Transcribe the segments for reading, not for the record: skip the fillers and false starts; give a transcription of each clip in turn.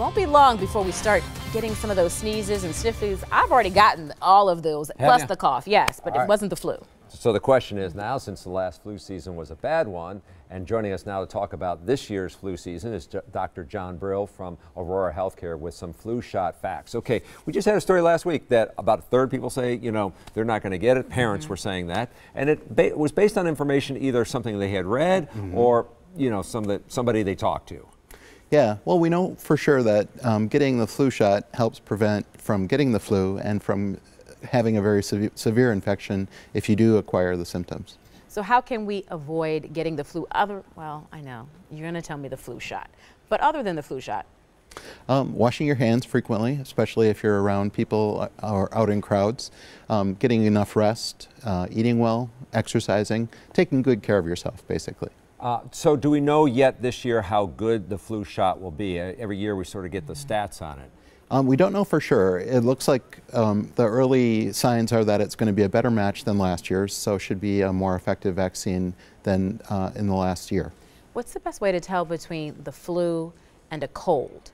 won't be long before we start getting some of those sneezes and sniffles. I've already gotten all of those, plus the cough, yes, but it wasn't the flu. So the question is now, since the last flu season was a bad one, and joining us now to talk about this year's flu season is Dr. John Brill from Aurora Healthcare with some flu shot facts. Okay, we just had a story last week that about a third people say, you know, they're not going to get it. Parents were saying that, and it was based on information, either something they had read or, you know, somebody they talked to. Yeah, well, we know for sure that getting the flu shot helps prevent from getting the flu and from having a very severe infection if you do acquire the symptoms. So how can we avoid getting the flu well, I know, you're going to tell me the flu shot, but other than the flu shot? Washing your hands frequently, especially if you're around people or out in crowds, getting enough rest, eating well, exercising, taking good care of yourself, basically. So do we know yet this year how good the flu shot will be? Every year we sort of get the stats on it. We don't know for sure. It looks like the early signs are that it's going to be a better match than last year's, so should be a more effective vaccine than in the last year. What's the best way to tell between the flu and a cold?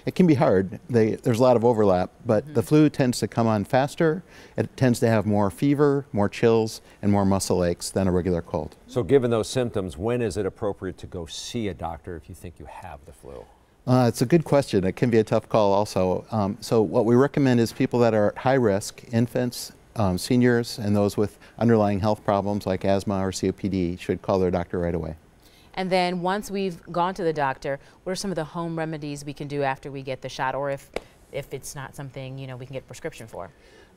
It can be hard. There's a lot of overlap, but the flu tends to come on faster. It tends to have more fever, more chills, and more muscle aches than a regular cold. So given those symptoms, when is it appropriate to go see a doctor if you think you have the flu? It's a good question. It can be a tough call also. So what we recommend is people that are at high risk, infants, seniors, and those with underlying health problems like asthma or COPD should call their doctor right away. And then once we've gone to the doctor, what are some of the home remedies we can do after we get the shot, or if it's not something, you know, we can get a prescription for?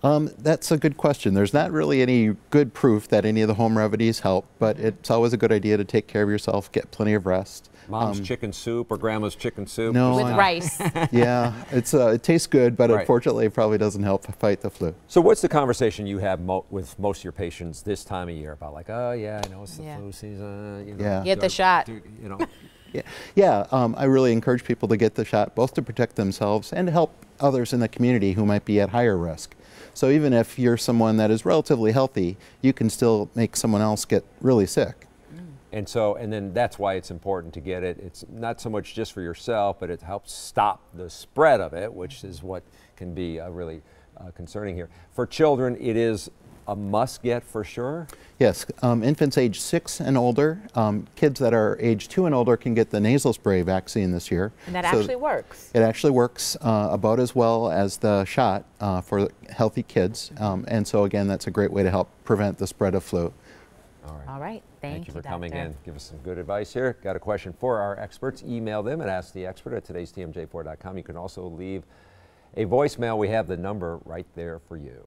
That's a good question. There's not really any good proof that any of the home remedies help, but it's always a good idea to take care of yourself, get plenty of rest. Mom's chicken soup or grandma's chicken soup? No, with rice. Yeah, it tastes good, but unfortunately it probably doesn't help fight the flu. So what's the conversation you have with most of your patients this time of year about, like, oh yeah, I know it's the flu season, you know, get the shot. You know. I really encourage people to get the shot, both to protect themselves and to help others in the community who might be at higher risk. So even if you're someone that is relatively healthy, you can still make someone else get really sick. And then that's why it's important to get it. It's not so much just for yourself, but it helps stop the spread of it, which is what can be really concerning here. For children, it is a must get for sure? Yes, infants age 6 and older, kids that are age 2 and older can get the nasal spray vaccine this year. And that actually works? It actually works about as well as the shot for healthy kids. And so again, that's a great way to help prevent the spread of flu. All right. Thank you for Doctor. coming in. Give us some good advice here. Got a question for our experts? Email them at AskTheExpert@today'stmj4.com. You can also leave a voicemail. We have the number right there for you.